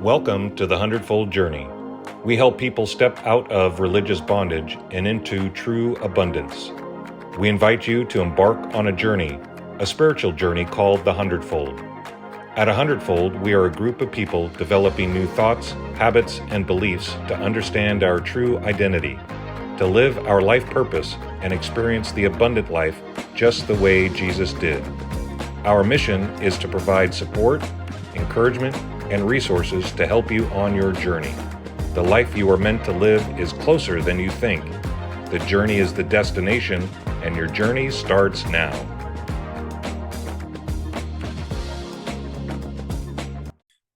Welcome to the Hundredfold Journey. We help people step out of religious bondage and into true abundance. We invite you to embark on a journey, a spiritual journey called the Hundredfold. At a Hundredfold, we are a group of people developing new thoughts, habits, and beliefs to understand our true identity, to live our life purpose and experience the abundant life just the way Jesus did. Our mission is to provide support, encouragement, and resources to help you on your journey. The life you are meant to live is closer than you think. The journey is the destination, and your journey starts now.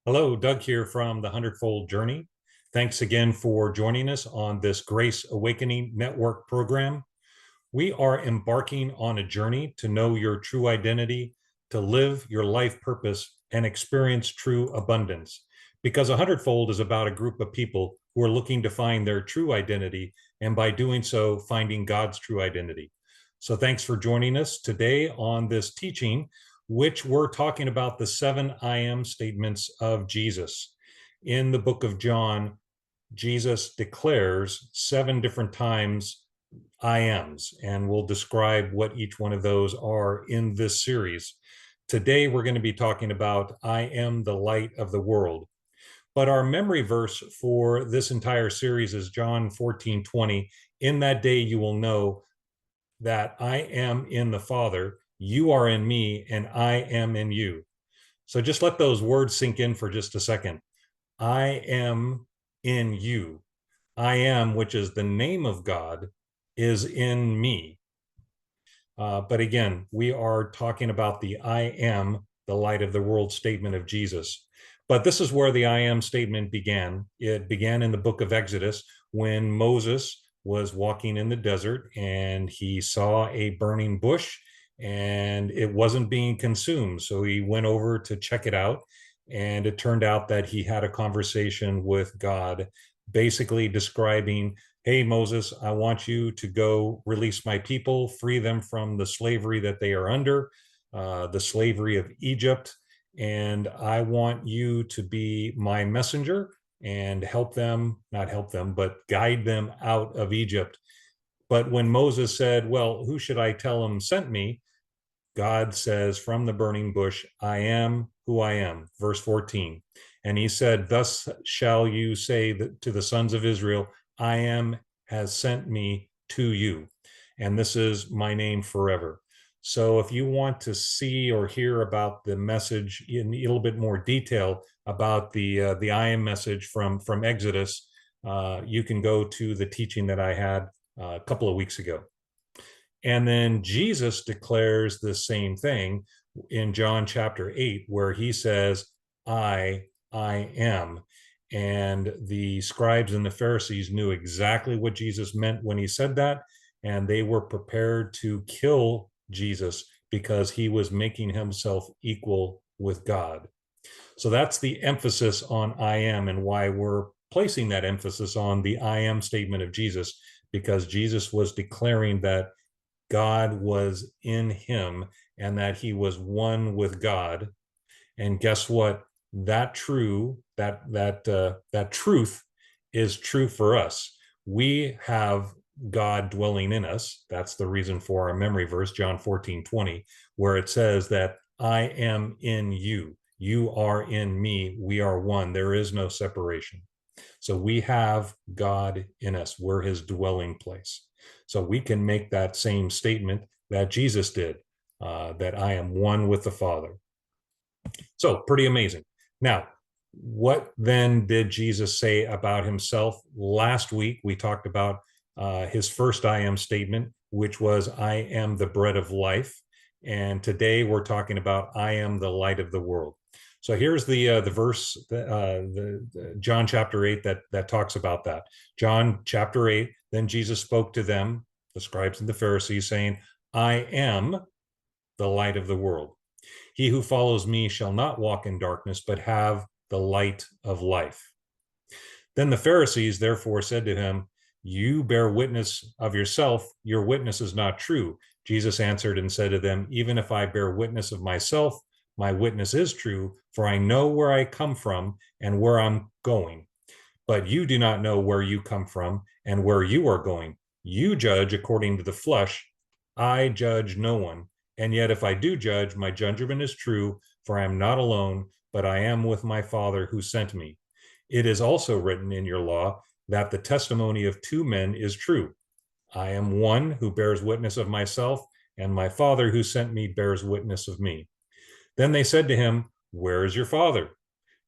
Hello, Doug here from the Hundredfold Journey. Thanks again for joining us on this Grace Awakening Network program. We are embarking on a journey to know your true identity, to live your life purpose, and experience true abundance. Because a Hundredfold is about a group of people who are looking to find their true identity, and by doing so, finding God's true identity. So thanks for joining us today on this teaching, which we're talking about the 7 I am statements of Jesus. In the book of John, Jesus declares 7 different times I ams, and we'll describe what each one of those are in this series. Today, we're going to be talking about I am the light of the world. But our memory verse for this entire series is John 14:20. In that day, you will know that I am in the Father, you are in me, and I am in you. So just let those words sink in for just a second. I am in you. I am, which is the name of God, is in me. But again, we are talking about the I am the light of the world statement of Jesus. But this is where the I am statement began. It began in the book of Exodus when Moses was walking in the desert and he saw a burning bush and it wasn't being consumed. So he went over to check it out. And it turned out that he had a conversation with God, basically describing, hey, Moses, I want you to go release my people, free them from the slavery that they are under, the slavery of Egypt. And I want you to be my messenger and help them, not help them, but guide them out of Egypt. But when Moses said, well, who should I tell him sent me? God says from the burning bush, I am who I am, verse 14. And he said, thus shall you say to the sons of Israel, I am has sent me to you. And this is my name forever. So if you want to see or hear about the message in a little bit more detail about the I am message from Exodus, you can go to the teaching that I had a couple of weeks ago. And then Jesus declares the same thing in John chapter 8, where he says, I am. And the scribes and the Pharisees knew exactly what Jesus meant when he said that. And they were prepared to kill Jesus because he was making himself equal with God. So that's the emphasis on I am, and why we're placing that emphasis on the I am statement of Jesus, because Jesus was declaring that God was in him and that he was one with God. And guess what? That truth is true for us. We have God dwelling in us. That's the reason for our memory verse, John 14:20, where it says that I am in you. You are in me. We are one. There is no separation. So we have God in us. We're his dwelling place. So we can make that same statement that Jesus did, that I am one with the Father. So pretty amazing. Now, what then did Jesus say about himself? Last week, we talked about his first I am statement, which was, I am the bread of life. And today we're talking about, I am the light of the world. So here's the verse, the John chapter 8 that talks about that. John chapter 8, then Jesus spoke to them, the scribes and the Pharisees, saying, I am the light of the world. He who follows me shall not walk in darkness, but have the light of life. Then the Pharisees therefore said to him, you bear witness of yourself, your witness is not true. Jesus answered and said to them, even if I bear witness of myself, my witness is true, for I know where I come from and where I'm going. But you do not know where you come from and where you are going. You judge according to the flesh. I judge no one. And yet, if I do judge, my judgment is true, for I am not alone, but I am with my Father who sent me. It is also written in your law that the testimony of two men is true. I am one who bears witness of myself, and my Father who sent me bears witness of me. Then they said to him, where is your Father?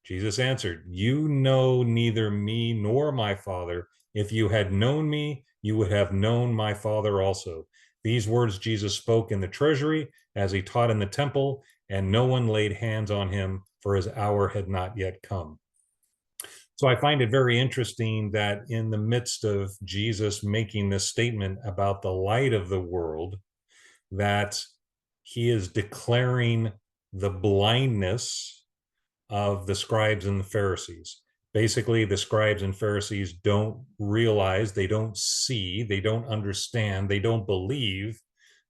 Jesus answered, you know neither me nor my Father. If you had known me, you would have known my Father also. These words Jesus spoke in the treasury as he taught in the temple, and no one laid hands on him, for his hour had not yet come. So I find it very interesting that in the midst of Jesus making this statement about the light of the world, that he is declaring the blindness of the scribes and the Pharisees. Basically, the scribes and Pharisees don't realize, they don't see, they don't understand, they don't believe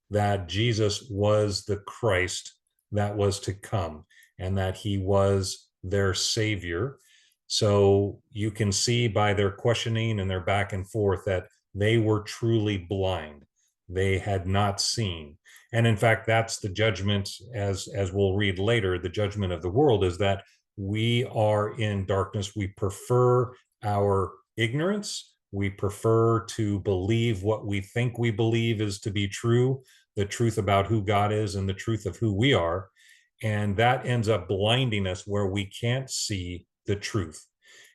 that Jesus was the Christ that was to come and that he was their savior. So you can see by their questioning and their back and forth that they were truly blind. They had not seen. And in fact, that's the judgment, as we'll read later, the judgment of the world is that we are in darkness. We prefer our ignorance. We prefer to believe what we think we believe is to be true, the truth about who God is and the truth of who we are. And that ends up blinding us where we can't see the truth.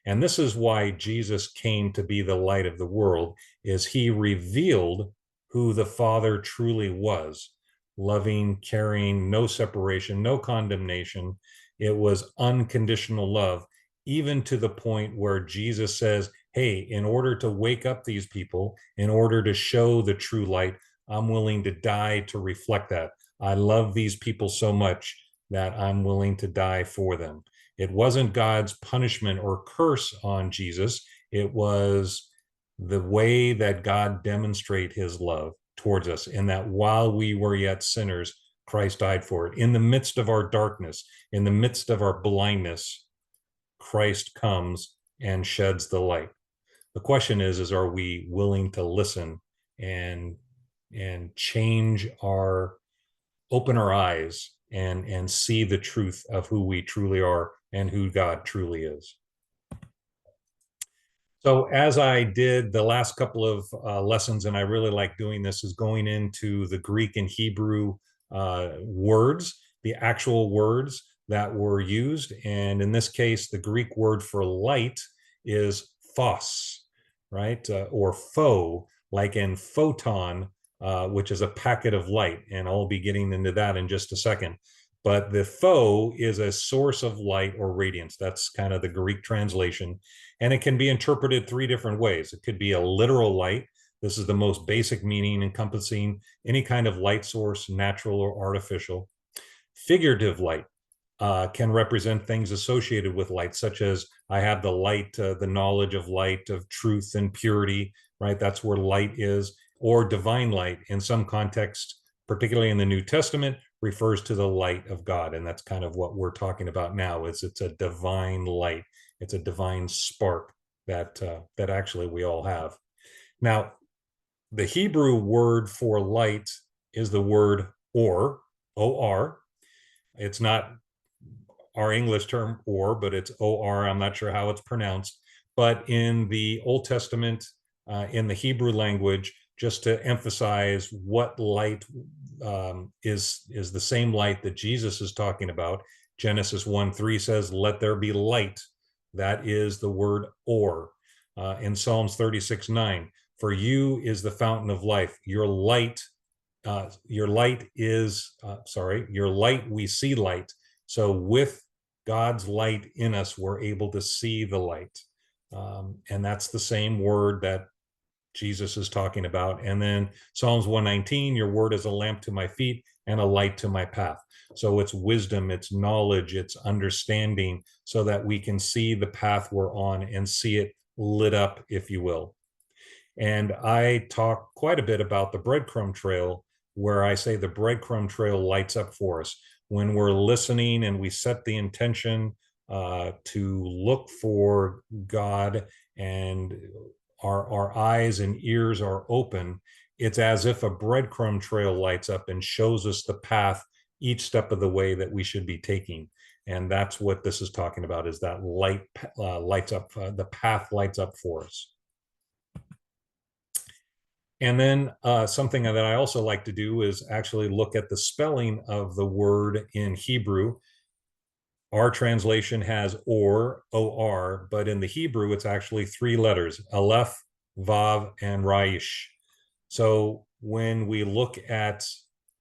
And this is why Jesus came to be the light of the world, is he revealed who the Father truly was: loving, caring, no separation, no condemnation. It was unconditional love, even to the point where Jesus says, hey, in order to wake up these people, in order to show the true light, I'm willing to die to reflect that. I love these people so much that I'm willing to die for them. It wasn't God's punishment or curse on Jesus. It was the way that God demonstrates his love towards us, and that while we were yet sinners, Christ died for it. In the midst of our darkness, in the midst of our blindness, Christ comes and sheds the light. The question is are we willing to listen and change open our eyes and see the truth of who we truly are and who God truly is? So as I did the last couple of lessons, and I really like doing this, is going into the Greek and Hebrew words, the actual words that were used. And in this case, the Greek word for light is phos, right? Or pho, like in photon, which is a packet of light. And I'll be getting into that in just a second. But the pho is a source of light or radiance. That's kind of the Greek translation. And it can be interpreted three different ways. It could be a literal light. This is the most basic meaning, encompassing any kind of light source, natural or artificial. Figurative light can represent things associated with light, such as I have the light, the knowledge of light, of truth and purity, right? That's where light is. Or divine light, in some context, particularly in the New Testament, refers to the light of God. And that's kind of what we're talking about now, is it's a divine light. It's a divine spark that actually we all have. Now, the Hebrew word for light is the word or, O-R. It's not our English term or, but it's O-R. I'm not sure how it's pronounced. But in the Old Testament, in the Hebrew language, just to emphasize what light is the same light that Jesus is talking about. Genesis 1:3 says, let there be light. That is the word or. In Psalms 36:9, for you is the fountain of life. Your light we see light. So with God's light in us, we're able to see the light. And that's the same word that Jesus is talking about. And then Psalms 119, your word is a lamp to my feet and a light to my path. So it's wisdom, it's knowledge, it's understanding, so that we can see the path we're on and see it lit up, if you will. And I talk quite a bit about the breadcrumb trail, where I say the breadcrumb trail lights up for us. when we're listening and we set the intention to look for God, and our eyes and ears are open, it's as if a breadcrumb trail lights up and shows us the path each step of the way that we should be taking. And that's what this is talking about, is that light lights up, the path lights up for us. And then something that I also like to do is actually look at the spelling of the word in Hebrew. Our translation has or, but in the Hebrew, it's actually 3 letters, Aleph, Vav, and Raish. So when we look at,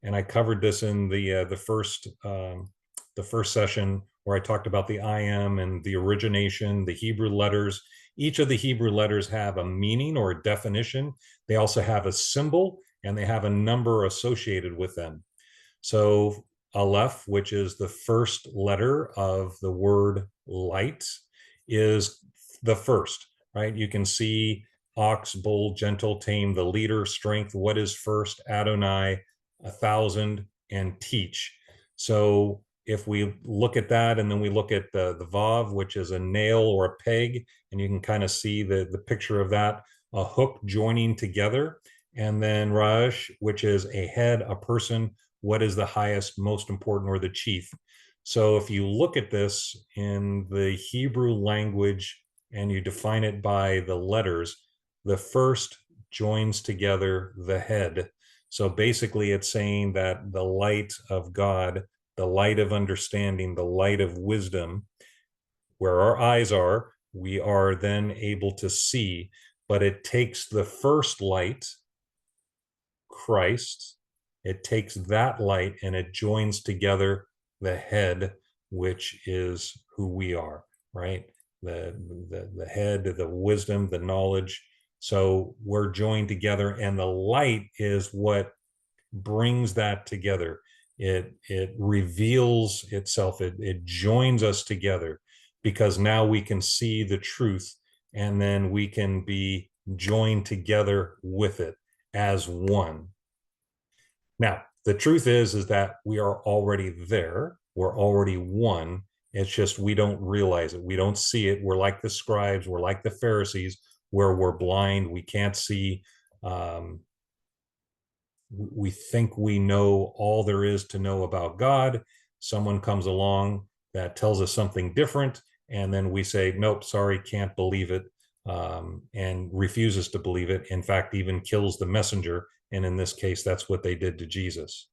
and I covered this in the first session where I talked about the I am and the origination, the Hebrew letters. Each of the Hebrew letters have a meaning or a definition. They also have a symbol, and they have a number associated with them. So Aleph, which is the first letter of the word light, is the first, right? You can see ox, bull, gentle, tame, the leader, strength, what is first, Adonai, 1,000, and teach. So if we look at that, and then we look at the Vav, which is a nail or a peg, and you can kind of see the picture of that, a hook joining together, and then Raj, which is a head, a person, what is the highest, most important, or the chief. So if you look at this in the Hebrew language and you define it by the letters, the first joins together the head. So basically it's saying that the light of God, the light of understanding, the light of wisdom, where our eyes are, we are then able to see. But it takes the first light, Christ, it takes that light and it joins together the head, which is who we are, right? The head, the wisdom, the knowledge. So we're joined together, and the light is what brings that together. It reveals itself. It joins us together, because now we can see the truth, and then we can be joined together with it as one. Now, the truth is that we are already there. We're already one. It's just we don't realize it. We don't see it. We're like the scribes. We're like the Pharisees, where we're blind. We can't see. We think we know all there is to know about God. Someone comes along that tells us something different, and then we say, nope, sorry, can't believe it, and refuses to believe it. In fact, even kills the messenger. And in this case, that's what they did to Jesus.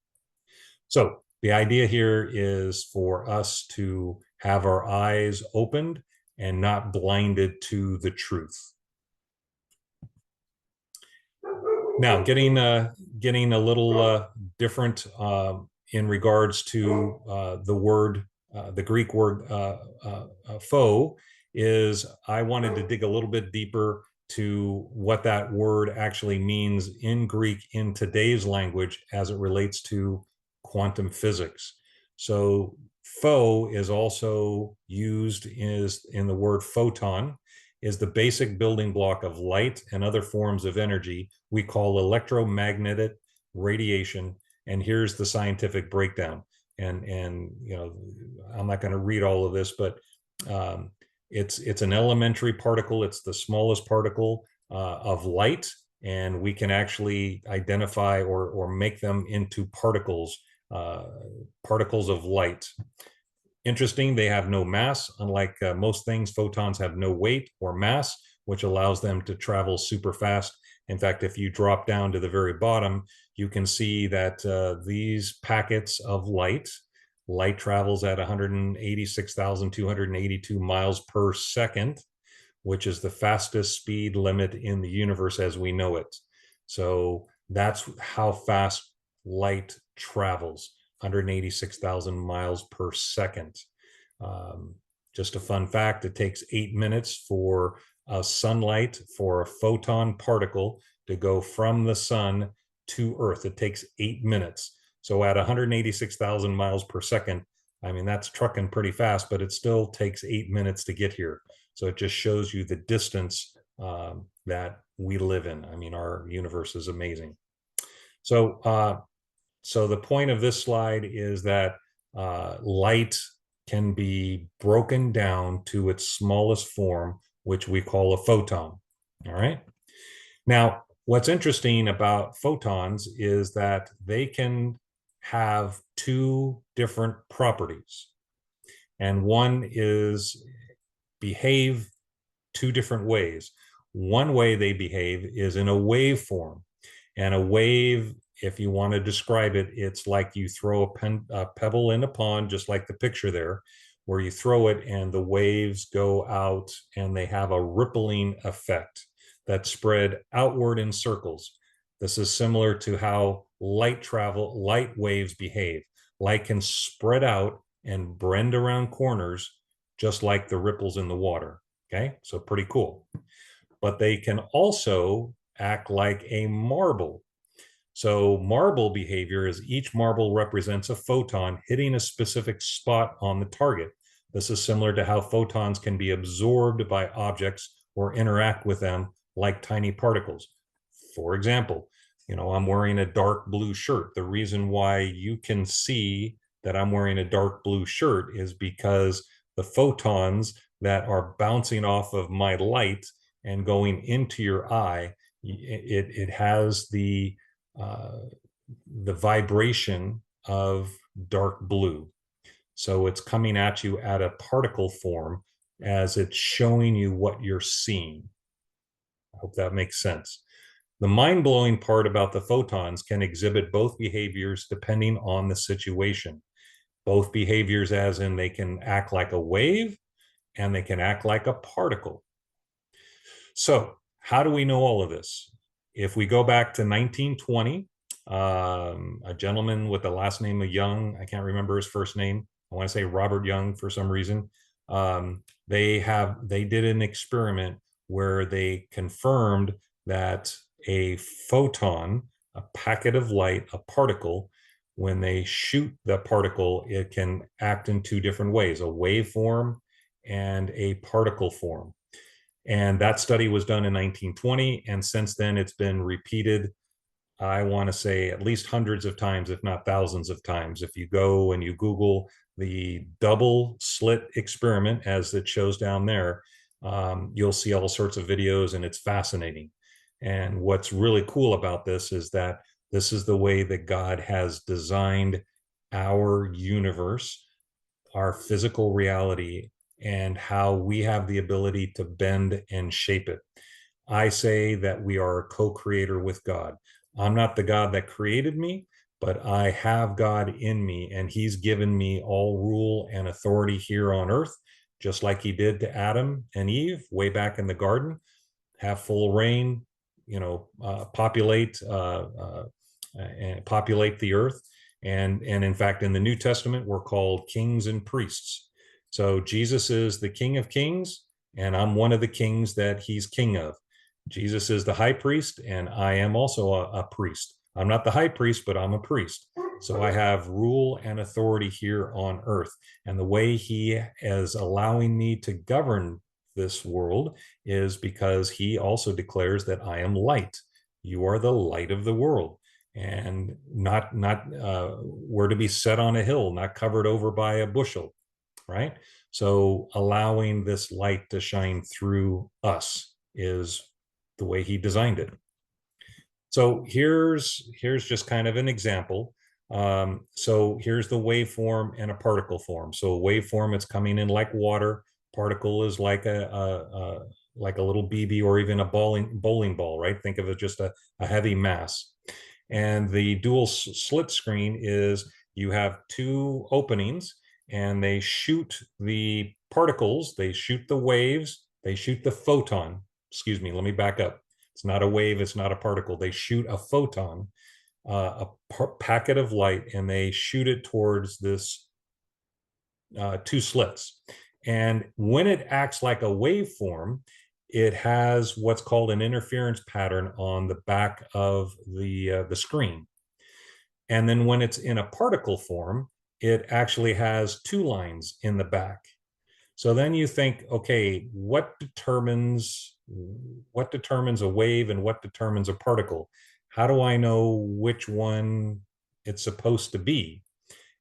So the idea here is for us to have our eyes opened and not blinded to the truth. Now, getting a little different in regards to the word, the Greek word pho, is I wanted to dig a little bit deeper to what that word actually means in Greek in today's language as it relates to quantum physics. So pho is also used in the word photon, is the basic building block of light and other forms of energy we call electromagnetic radiation. And here's the scientific breakdown. And you know, I'm not going to read all of this, but it's an elementary particle. It's the smallest particle of light, and we can actually identify or make them into particles of light. Interesting, they have no mass. Unlike most things, photons have no weight or mass, which allows them to travel super fast. In fact, if you drop down to the very bottom, you can see that these packets of light travels at 186,282 miles per second, which is the fastest speed limit in the universe as we know it. So that's how fast light travels. 186,000 miles per second. Just a fun fact, it takes 8 minutes for sunlight, for a photon particle to go from the sun to Earth. It takes 8 minutes. So at 186,000 miles per second, I mean, that's trucking pretty fast, but it still takes 8 minutes to get here. So it just shows you the distance that we live in. I mean, our universe is amazing. So the point of this slide is that light can be broken down to its smallest form, which we call a photon. All right. Now, what's interesting about photons is that they can have two different properties. And one is behave two different ways. One way they behave is in a waveform. And a wave, if you want to describe it, it's like you throw a pebble in a pond, just like the picture there, where you throw it and the waves go out and they have a rippling effect that spread outward in circles. This is similar to how light waves behave. Light can spread out and bend around corners just like the ripples in the water. Okay, so pretty cool. But they can also act like a marble. So marble behavior is each marble represents a photon hitting a specific spot on the target. This is similar to how photons can be absorbed by objects or interact with them like tiny particles. For example, I'm wearing a dark blue shirt. The reason why you can see that I'm wearing a dark blue shirt is because the photons that are bouncing off of my light and going into your eye, it has the vibration of dark blue. So it's coming at you at a particle form as it's showing you what you're seeing. I hope that makes sense. The mind-blowing part about the photons can exhibit both behaviors depending on the situation. Both behaviors as in they can act like a wave and they can act like a particle. So how do we know all of this? If we go back to 1920, a gentleman with the last name of Young, I can't remember his first name. I want to say Robert Young for some reason. They did an experiment where they confirmed that a photon, a packet of light, a particle, when they shoot the particle, it can act in two different ways, a wave form and a particle form. And that study was done in 1920. And since then, it's been repeated, I want to say at least hundreds of times, if not thousands of times. If you go and you Google the double slit experiment, as it shows down there, you'll see all sorts of videos and it's fascinating. And what's really cool about this is that this is the way that God has designed our universe, our physical reality, and how we have the ability to bend and shape it. I say that we are a co-creator with God. I'm not the God that created me, but I have God in me, and he's given me all rule and authority here on earth, just like he did to Adam and Eve way back in the garden. Have full reign, populate and populate the earth. And in fact, in the New Testament, we're called kings and priests. So Jesus is the King of Kings, and I'm one of the kings that he's king of. Jesus is the high priest, and I am also a priest. I'm not the high priest, but I'm a priest. So I have rule and authority here on earth. And the way he is allowing me to govern this world is because he also declares that I am light. You are the light of the world, and not we're to be set on a hill, not covered over by a bushel, right? So allowing this light to shine through us is the way he designed it. So here's just kind of an example. So here's the waveform and a particle form. So a waveform, it's coming in like water. Particle is like a little BB or even a bowling ball, right? Think of it just a heavy mass. And the dual slit screen is you have two openings, and they shoot the particles, they shoot the waves, they shoot the photon. Excuse me, let me back up. It's not a wave, it's not a particle. They shoot a photon, a packet of light, and they shoot it towards this two slits. And when it acts like a waveform, it has what's called an interference pattern on the back of the screen. And then when it's in a particle form, it actually has two lines in the back. So then you think, okay, what determines a wave and what determines a particle? How do I know which one it's supposed to be?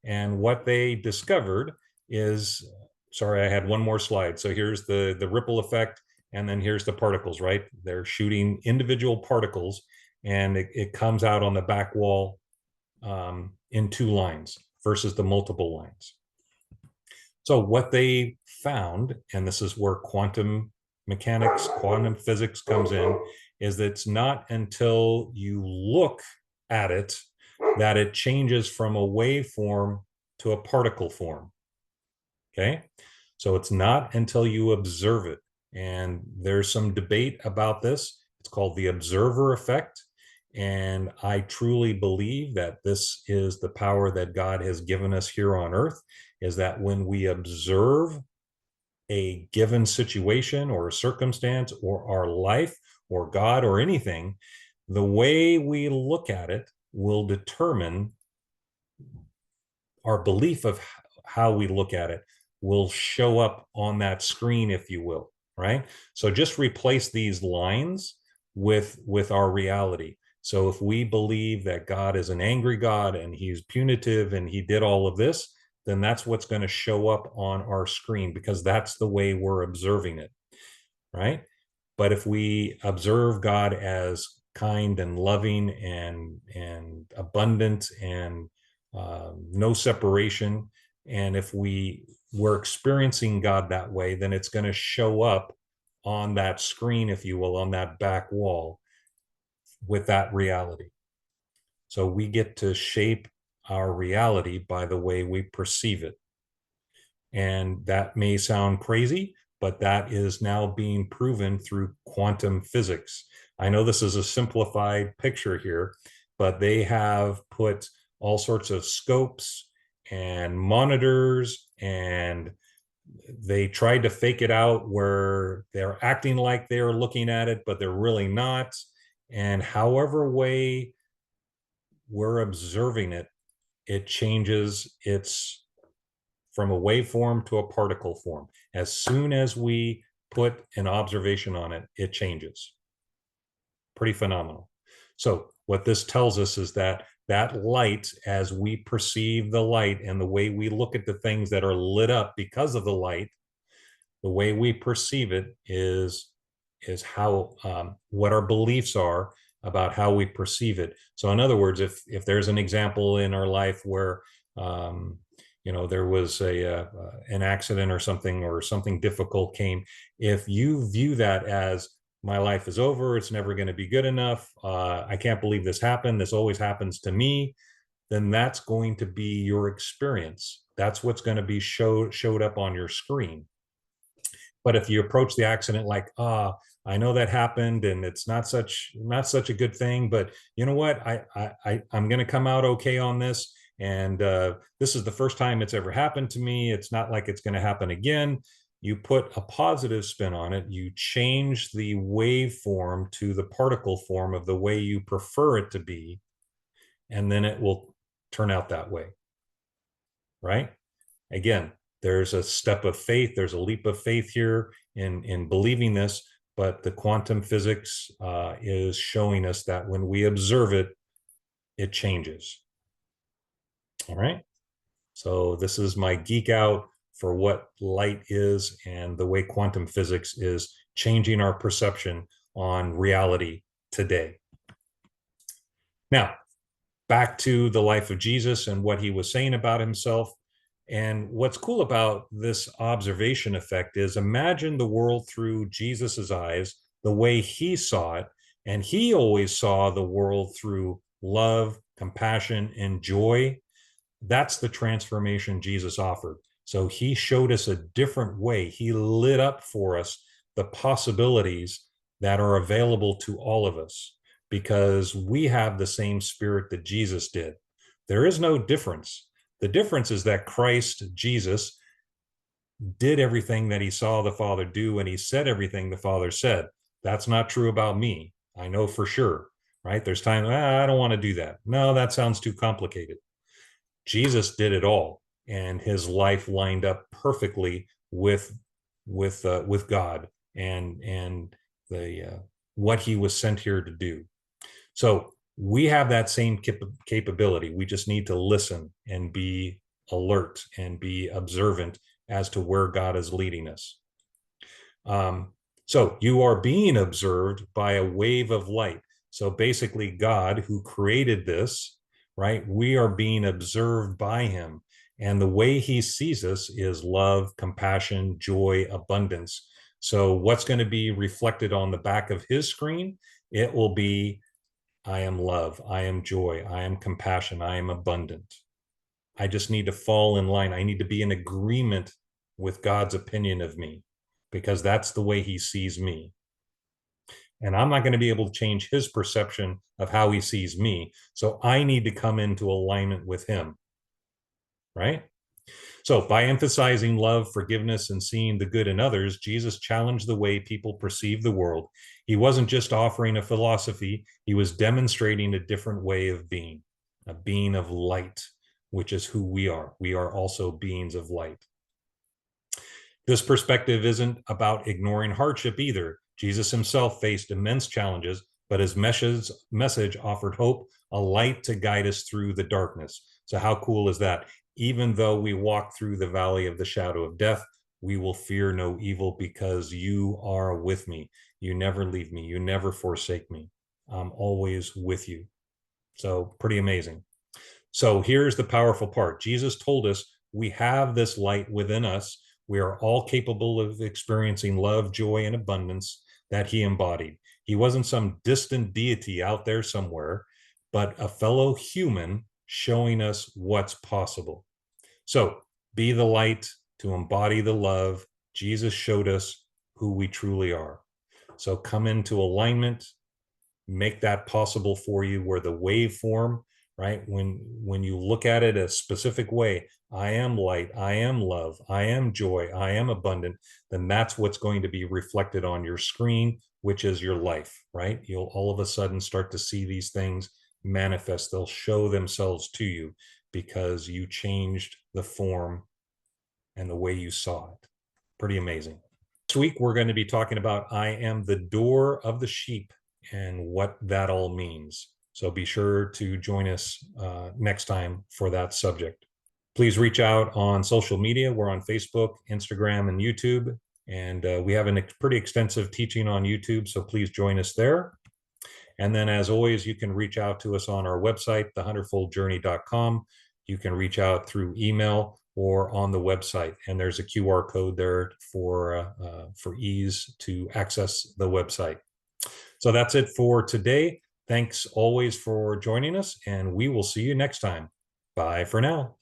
And what they discovered is, sorry, I had one more slide. So here's the ripple effect, and then here's the particles, right? They're shooting individual particles, and it comes out on the back wall in 2 lines versus the multiple lines. So what they found, and this is where quantum mechanics, quantum physics comes in, is that it's not until you look at it that it changes from a waveform to a particle form. Okay. So it's not until you observe it. And there's some debate about this. It's called the observer effect. And I truly believe that this is the power that God has given us here on earth, is that when we observe a given situation or a circumstance or our life or God or anything, the way we look at it will determine our belief of how we look at it will show up on that screen, if you will, right? So just replace these lines with our reality. So if we believe that God is an angry God and he's punitive and he did all of this, then that's what's going to show up on our screen, because that's the way we're observing it, right? But if we observe God as kind and loving and abundant and no separation, and if we're experiencing God that way, then it's going to show up on that screen, if you will, on that back wall with that reality. So we get to shape our reality by the way we perceive it. And that may sound crazy, but that is now being proven through quantum physics. I know this is a simplified picture here, but they have put all sorts of scopes and monitors, and they tried to fake it out where they're acting like they're looking at it, but they're really not. And however way we're observing it, it changes its from a waveform to a particle form. As soon as we put an observation on it, it changes. Pretty phenomenal. So what this tells us is that that light, as we perceive the light and the way we look at the things that are lit up because of the light, the way we perceive it is how what our beliefs are about how we perceive it. So in other words, if there's an example in our life where there was an accident or something difficult came, if you view that as my life is over, it's never going to be good enough, I can't believe this happened, this always happens to me, then that's going to be your experience. That's what's going to be showed up on your screen. But if you approach the accident like, I know that happened and it's not such a good thing, but you know what, I'm going to come out okay on this, and this is the first time it's ever happened to me, it's not like it's going to happen again. You put a positive spin on it, you change the waveform to the particle form of the way you prefer it to be, and then it will turn out that way, right? Again, there's a step of faith, there's a leap of faith here in believing this, but the quantum physics is showing us that when we observe it, it changes. All right. So this is my geek out for what light is and the way quantum physics is changing our perception on reality today. Now, back to the life of Jesus and what he was saying about himself. And what's cool about this observation effect is, imagine the world through Jesus's eyes, the way he saw it. And he always saw the world through love, compassion, and joy. That's the transformation Jesus offered. So he showed us a different way. He lit up for us the possibilities that are available to all of us, because we have the same spirit that Jesus did. There is no difference. The difference is that Christ, Jesus, did everything that he saw the Father do, and he said everything the Father said. That's not true about me. I know for sure, right? There's times, I don't want to do that. No, that sounds too complicated. Jesus did it all, and his life lined up perfectly with God and the what he was sent here to do. So we have that same capability. We just need to listen and be alert and be observant as to where God is leading us. So you are being observed by a wave of light. So basically, God, who created this, right? We are being observed by him. And the way he sees us is love, compassion, joy, abundance. So what's going to be reflected on the back of his screen? It will be, I am love, I am joy, I am compassion, I am abundant. I just need to fall in line. I need to be in agreement with God's opinion of me, because that's the way he sees me. And I'm not going to be able to change his perception of how he sees me. So I need to come into alignment with him, right? So by emphasizing love, forgiveness, and seeing the good in others, Jesus challenged the way people perceive the world. He wasn't just offering a philosophy, he was demonstrating a different way of being, a being of light, which is who we are. We are also beings of light. This perspective isn't about ignoring hardship either. Jesus himself faced immense challenges, but his message offered hope, a light to guide us through the darkness. So how cool is that? Even though we walk through the valley of the shadow of death, we will fear no evil because you are with me. You never leave me. You never forsake me. I'm always with you. So pretty amazing. So here's the powerful part. Jesus told us we have this light within us. We are all capable of experiencing love, joy, and abundance that he embodied. He wasn't some distant deity out there somewhere, but a fellow human showing us what's possible. So be the light to embody the love. Jesus showed us who we truly are. So come into alignment, make that possible for you, where the waveform, right, when you look at it a specific way, I am light, I am love, I am joy, I am abundant, then that's what's going to be reflected on your screen, which is your life, right? You'll all of a sudden start to see these things manifest. They'll show themselves to you because you changed the form and the way you saw it. Pretty amazing. This week, we're going to be talking about I am the door of the sheep and what that all means. So be sure to join us next time for that subject. Please reach out on social media. We're on Facebook, Instagram, and YouTube. And we have a pretty extensive teaching on YouTube, so please join us there. And then, as always, you can reach out to us on our website, the100foldjourney.com. You can reach out through email or on the website, and there's a QR code there for ease to access the website. So that's it for today. Thanks always for joining us, and we will see you next time. Bye for now.